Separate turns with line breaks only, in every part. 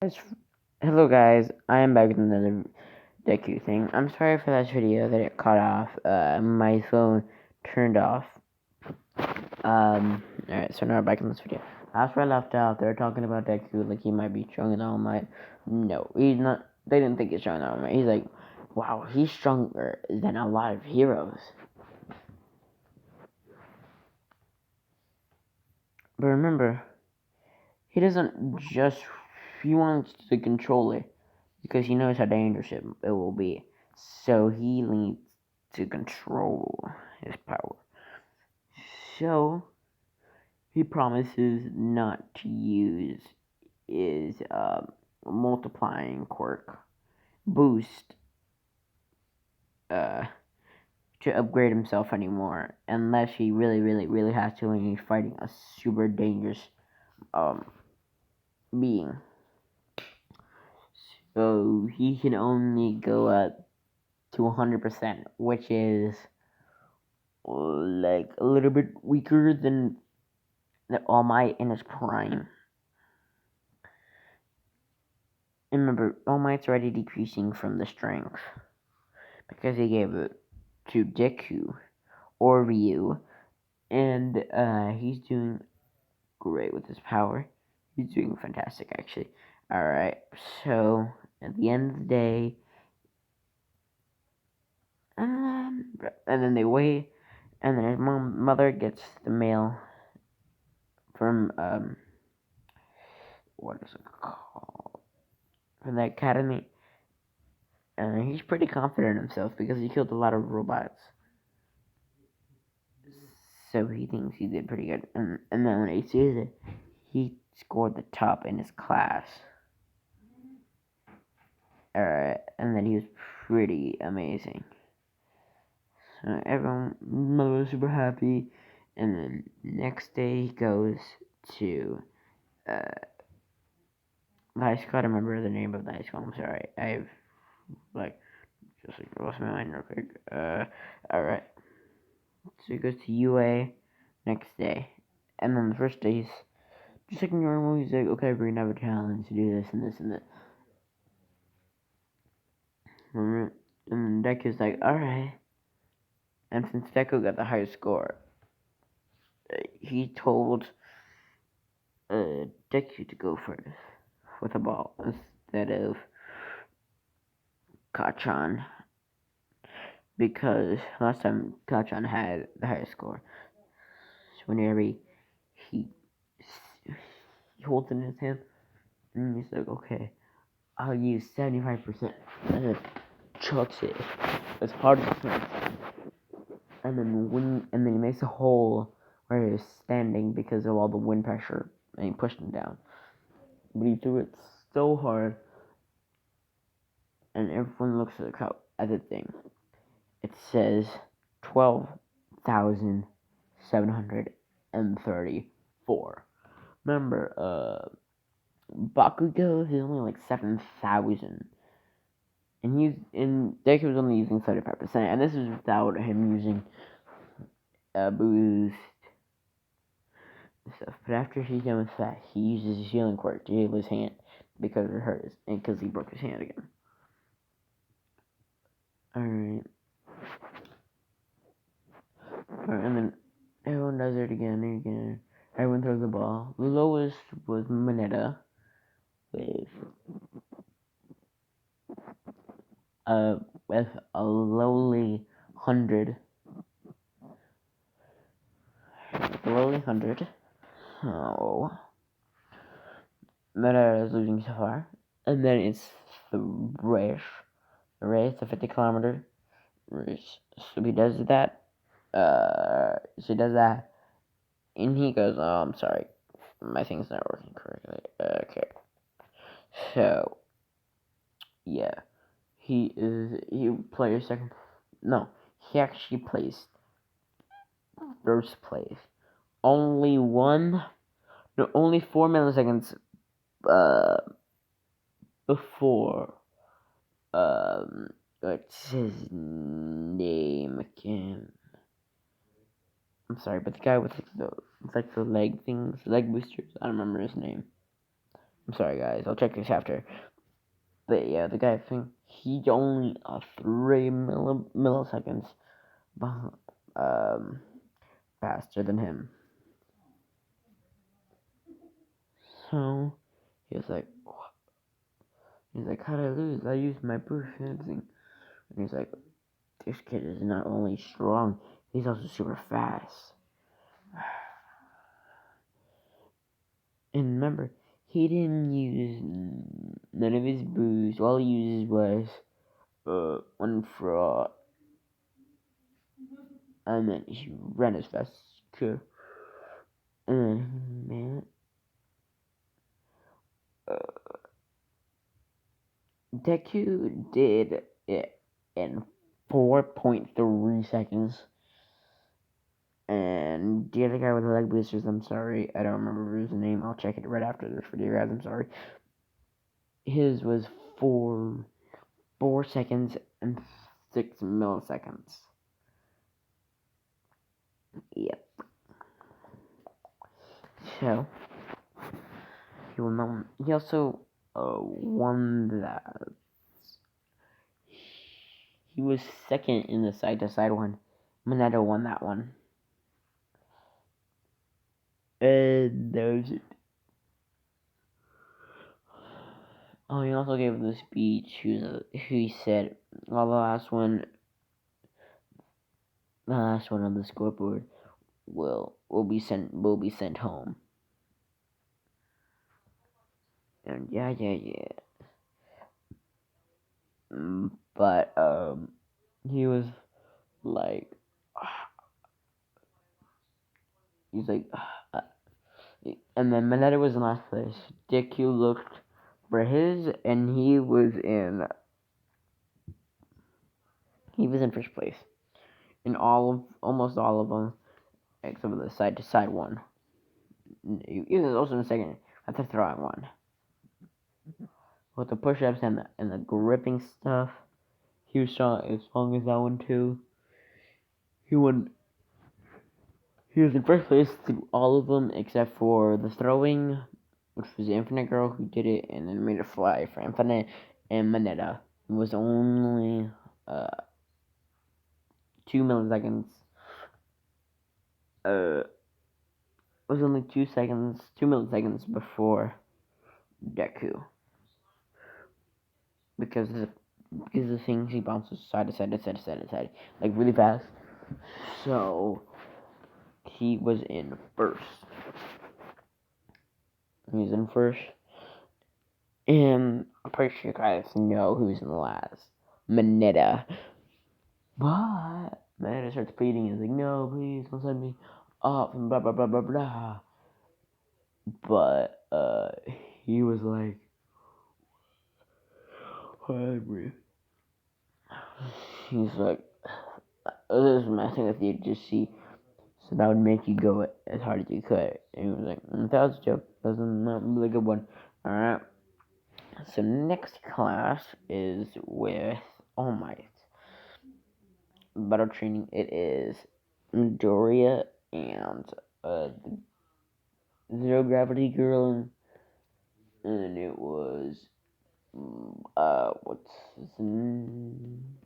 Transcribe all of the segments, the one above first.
Guys, hello guys, I am back with another Deku thing. I'm sorry for that video that it cut off. My phone turned off. Alright, so now we're back in this video. After I left out, they're talking about Deku like he might be stronger than All Might. No, he's not. They didn't think he's stronger than All Might. He's like, wow, he's stronger than a lot of heroes. But remember, he doesn't just. He wants to control it because he knows how dangerous it will be. So he needs to control his power. So he promises not to use his multiplying quirk boost uh, to upgrade himself anymore, unless he really has to when he's fighting a super dangerous um, being. So he can only go up to 100%, which is like a little bit weaker than the All Might in his prime. And remember, All Might's already decreasing from the strength because he gave it to Deku or Ryu, and he's doing great with his power. He's doing fantastic, actually. Alright, so at the end of the day, and then they wait, and then his mother gets the mail from, what is it called? From the academy, and he's pretty confident in himself because he killed a lot of robots. So he thinks he did pretty good. And then when he sees it, he scored the top in his class. Alright, and then he was pretty amazing. So everyone, mother was super happy. And then next day he goes to the high school. I don't remember the name of the high school. I'm sorry. I've just lost my mind real quick. Alright. So he goes to UA next day. And then the first day he's just like normal. He's like, okay, we're gonna have a challenge to do this and this and that. And then Deku's like, alright. And since Deku got the highest score, he told Deku to go first with a ball instead of Kachan. Because last time Kachan had the highest score. So whenever he holds it in his hand, and he's like, okay, I'll use 75%. And then chucks it as hard as he can. And then he makes a hole where he's standing because of all the wind pressure, and he pushed him down. But he threw it so hard, and everyone looks at the thing. It says 12,734. Remember, Bakugo is only like 7,000. And Deku was only using 75%, and this is without him using boost stuff. But after he's done with that, he uses his healing quirk to heal his hand because it hurts and because he broke his hand again. Alright. And then everyone does it again and again. Everyone throws the ball. The lowest was Mineta with with a lowly 100. The lowly 100. Oh. Mineta is losing so far. And then it's the race. The race, the 50-kilometer race. So he does that. And he goes, oh, I'm sorry. My thing's not working correctly. Okay. So, yeah. He plays second. No, he actually placed first place. Only 4 milliseconds before what's his name again? I'm sorry, but the guy with the leg things, leg boosters. I don't remember his name. I'm sorry, guys. I'll check this after. But yeah, the guy thing, he's only 3 milliseconds um, faster than him. So he was like, how'd I lose? I used my boost and everything. And he's like, this kid is not only strong, he's also super fast. And remember, he didn't use none of his boost. All he uses was one for, and then he ran as fast as he could. And man, Deku did it in 4.3 seconds. And the other guy with the leg boosters, I'm sorry, I don't remember his name. I'll check it right after this video, guys. I'm sorry. His was 4 seconds and 6 milliseconds. Yep. So he also won that. He was second in the side-to-side one. Moneta won that one. And that was it. Oh, he also gave the speech. He said, "Well, the last one on the scoreboard will be sent home." And yeah. But he was like, he's like, and then Moneta was in last place. Deku looked for his, and he was in first place in almost all of them, except for the side-to-side one. He was also in second at the throwing one. With the push-ups and the gripping stuff, he was strong as that one too. He won. He was in first place through all of them except for the throwing, which was the Infinite Girl who did it and then made it fly for Infinite, and Moneta. It was only 2 milliseconds. It was only 2 milliseconds before Deku. Because of the things he bounces side to side, like really fast. So he was in first. He's in first. And I'm pretty sure you guys know who's in last. Moneta. But Moneta starts pleading. He's like, no, please don't send me up and blah blah blah blah blah. But he was like, he's like, this is messing with you, just see. So that would make you go as hard as you could. And he was like, that was a joke. That was not a really good one. Alright. So next class is with All Might. Battle training. It is Midoriya and the Zero Gravity Girl. And it was what's his name?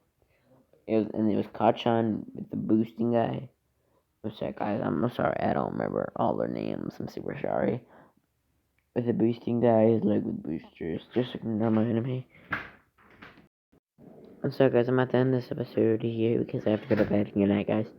It was Kachan with the boosting guy. What's that guy? I'm sorry, I don't remember all their names. I'm super sorry. With the boosting guy, his leg with boosters, just like a normal enemy. I'm sorry, guys. I'm at the end of this episode here because I have to go to bed. Good night, guys.